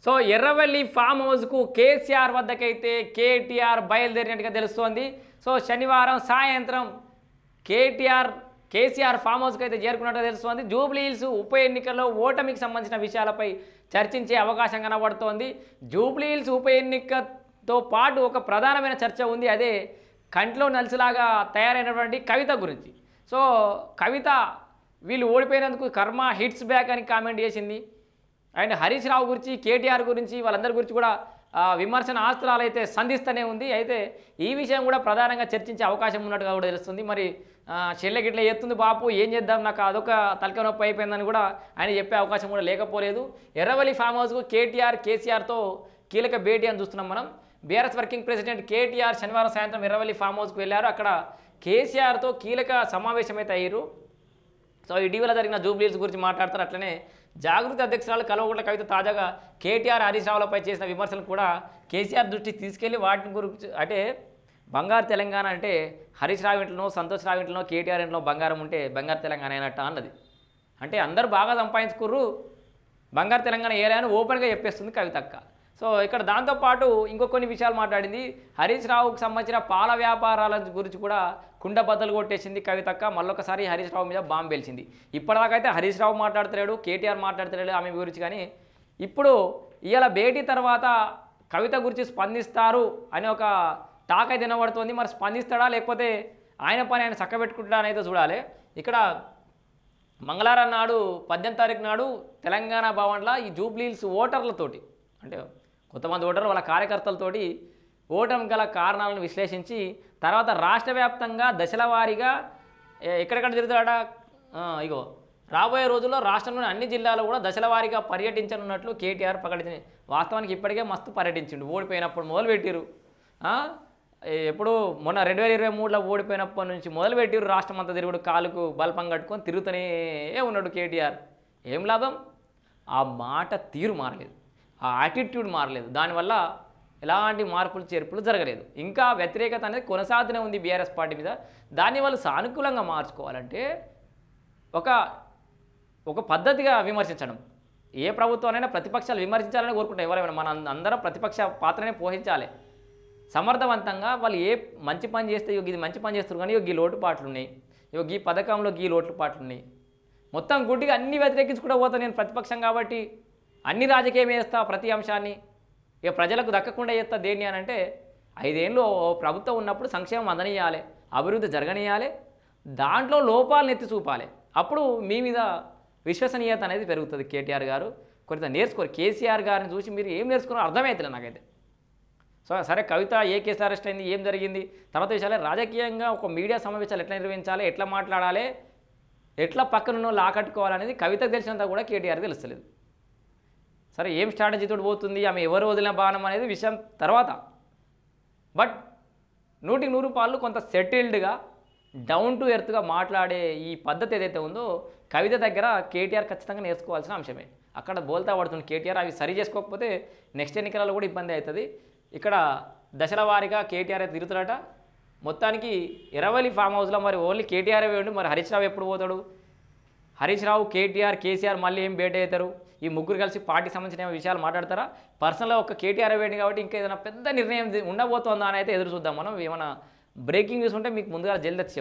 So Erravalli form హౌస్కు KCR వద్దకైతే KTR బయలుదేరినట్టుగా తెలుస్తోంది. So శనివారం సాయంత్రం కేసీఆర్ ఫామ్ హౌస్కి అయితే చేరుకున్నట్టుగా తెలుస్తోంది. జూబ్లీ హిల్స్ ఉప ఎన్నికల్లో ఓటమికి సంబంధించిన విషయాలపై చర్చించే అవకాశం కనబడుతోంది. జూబ్లీ హిల్స్ ఉప ఎన్నికతో పాటు ఒక ప్రధానమైన చర్చ ఉంది. అదే కంట్లో నలుసులాగా తయారైనటువంటి కవిత గురించి. సో కవిత వీళ్ళు ఓడిపోయినందుకు కర్మ హిట్స్ బ్యాక్ అని కామెంట్ చేసింది. అండ్ హరీష్ రావు గురించి, కేటీఆర్ గురించి, వాళ్ళందరి గురించి కూడా విమర్శన ఆస్త్రాలు అయితే సంధిస్తూనే ఉంది. అయితే ఈ విషయం కూడా ప్రధానంగా చర్చించే అవకాశం ఉన్నట్టుగా కూడా తెలుస్తుంది. మరి చెల్లె గిట్ల ఎత్తుంది బాపు, ఏం చేద్దాం, నాకు అదొక తలకాయ నొప్పి అయిపోయిందని కూడా ఆయన చెప్పే అవకాశం కూడా లేకపోలేదు. ఎర్రవల్లి ఫామ్ హౌస్కు కేసీఆర్తో కీలక భేటీ అని చూస్తున్నాం మనం. బీఆర్ఎస్ వర్కింగ్ ప్రెసిడెంట్ కేటీఆర్ శనివారం సాయంత్రం ఎర్రవల్లి ఫామ్ హౌస్కు వెళ్ళారు. అక్కడ కేసీఆర్తో కీలక సమావేశం అయితే అయ్యారు. సో ఇటీవల జరిగిన జూబ్లీ హిల్స్ గురించి మాట్లాడతారు. అట్లనే జాగృతి అధ్యక్షురాలు కల్వకుంట్ల కవిత తాజాగా కేటీఆర్ హరీష్ రావులపై చేసిన విమర్శలు కూడా కేసీఆర్ దృష్టికి తీసుకెళ్లి వాటిని గురించి, అంటే బంగారు తెలంగాణ అంటే హరీష్ రావు ఇంట్లోనో, సంతోష్ రావు ఇంట్లోనో, కేటీఆర్ ఇంట్లో బంగారం ఉంటే బంగారు తెలంగాణ అయినట్టు అన్నది. అంటే అందరూ బాగా సంపాదించుకుర్రు, బంగారు తెలంగాణ ఏరియా అని ఓపెన్గా చెప్పేస్తుంది కవితక్క. సో ఇక్కడ దాంతోపాటు ఇంకో కొన్ని విషయాలు మాట్లాడింది. హరీష్ రావుకు సంబంధించిన పాల వ్యాపారాల గురించి కూడా కుండ బద్దలు కొట్టేసింది కవితక్క. మళ్ళొకసారి హరీష్ రావు మీద బాంబు పేల్చింది. ఇప్పటిదాకా అయితే హరీష్ రావు మాట్లాడతలేడు, కేటీఆర్ మాట్లాడతలేడు ఆమె గురించి. కానీ ఇప్పుడు ఇవాళ భేటీ తర్వాత కవిత గురించి స్పందిస్తారు అని ఒక టాక్ అయితే వినబడుతోంది. మరి స్పందిస్తాడా లేకపోతే ఆయన పని ఆయన చక్కబెట్టుకుంటాడా అని అయితే చూడాలి. ఇక్కడ మంగళవారం నాడు 18వ తారీఖు నాడు తెలంగాణ భవన్లో ఈ జూబ్లీ హిల్స్ ఓటర్లతోటి, అంటే కొంతమంది ఓటర్లు వాళ్ళ కార్యకర్తలతోటి ఓటమి గల కారణాలను విశ్లేషించి తర్వాత రాష్ట్ర వ్యాప్తంగా దశల వారీగా ఎక్కడెక్కడ జరుగుతాడా, ఇగో రాబోయే రోజుల్లో రాష్ట్రంలోని అన్ని జిల్లాలో కూడా దశల వారీగా పర్యటించనున్నట్లు కేటీఆర్ ప్రకటించింది. వాస్తవానికి ఇప్పటికే మస్తు పర్యటించిండు. ఓడిపోయినప్పుడు మొదలుపెట్టిరు. ఎప్పుడు మొన్న 2023లో ఓడిపోయినప్పటి నుంచి మొదలుపెట్టిరు రాష్ట్రం అంతా తిరుగుడు, కాలుకు బల్పం కట్టుకొని తిరుగుతూనే ఉన్నాడు కేటీఆర్. ఏం లాభం? ఆ మాట తీరు మారలేదు, ఆ యాటిట్యూడ్ మారలేదు. దానివల్ల ఎలాంటి మార్పులు చేర్పులు జరగలేదు. ఇంకా వ్యతిరేకత అనేది కొనసాగుతూనే ఉంది బీఆర్ఎస్ పార్టీ మీద. దాన్ని వాళ్ళు సానుకూలంగా మార్చుకోవాలంటే ఒక పద్ధతిగా విమర్శించడం. ఏ ప్రభుత్వానైనా ప్రతిపక్షాలు విమర్శించాలని కోరుకుంటాం ఎవరైనా. మన అందరం ప్రతిపక్ష పాత్రనే పోషించాలి సమర్థవంతంగా. వాళ్ళు ఏ మంచి పని చేస్తే ఇది మంచి పని చేస్తారు, కానీ ఈ లోటుపాట్లు ఉన్నాయి, ఈ పథకంలో ఈ లోటుపాట్లు ఉన్నాయి, మొత్తం గుడ్డిగా అన్ని వ్యతిరేకించుకుంటూ పోతాను నేను ప్రతిపక్షం కాబట్టి, అన్ని రాజకీయం చేస్తా ప్రతి అంశాన్ని, ఇక ప్రజలకు దక్కకుండా చేస్తా దేన్ని అని అంటే 5 ఏళ్ళు ప్రభుత్వం ఉన్నప్పుడు సంక్షేమం అందనియాలి, అభివృద్ధి జరగనియాలి, దాంట్లో లోపాలను ఎత్తి చూపాలి. అప్పుడు మీ మీద విశ్వసనీయత అనేది పెరుగుతుంది. కేటీఆర్ గారు కొంత నేర్చుకోరు. కేసీఆర్ గారిని చూసి మీరు ఏం నేర్చుకున్నారో అర్థమవుతుంది నాకైతే. సో సరే, కవిత ఏ కేసు అరెస్ట్ అయింది, ఏం జరిగింది, తర్వాత విషయాలే రాజకీయంగా ఒక మీడియా సమావేశాలు ఎట్లా నిర్వహించాలి, ఎట్లా మాట్లాడాలి, ఎట్లా పక్కన లాకట్టుకోవాలనేది కవితకు తెలిసినంత కూడా కేటీఆర్ తెలుస్తలేదు. సరే, ఏం స్ట్రాటజీతో పోతుంది, ఆమె ఎవరు వదిలిన బాణం అనేది విషయం తర్వాత. బట్ 100% కొంత సెటిల్డ్గా డౌన్ టు ఎర్త్గా మాట్లాడే ఈ పద్ధతి ఏదైతే ఉందో కవిత దగ్గర కేటీఆర్ ఖచ్చితంగా నేర్చుకోవాల్సిన అంశమే. అక్కడ బోల్తా పడుతుంది కేటీఆర్. అవి సరి చేసుకోకపోతే నెక్స్ట్ ఎన్నికలలో కూడా ఇబ్బంది అవుతుంది. ఇక్కడ దశల వారీగా కేటీఆర్ అయితే తిరుగుతాడట. మొత్తానికి ఎర్రవల్లి ఫామ్ హౌస్లో మరి ఓన్లీ కేటీఆర్ వేయండి. మరి హరీష్ రావు ఎప్పుడు పోతాడు? హరీష్ రావు, కేటీఆర్, కేసీఆర్ మళ్ళీ ఏం భేటీ అవుతారు? ఈ ముగ్గురు కలిసి పార్టీకి సంబంధించిన విషయాలు మాట్లాడతారా? పర్సనల్గా ఒక కేటీఆర్ వేయండి కాబట్టి ఇంకా ఏదైనా పెద్ద నిర్ణయం ఉండబోతోందా అని అయితే ఎదురు చూద్దాం మనం. ఏమైనా బ్రేకింగ్ న్యూస్ ఉంటే మీకు ముందుగా జల్దీ చెప్తాం.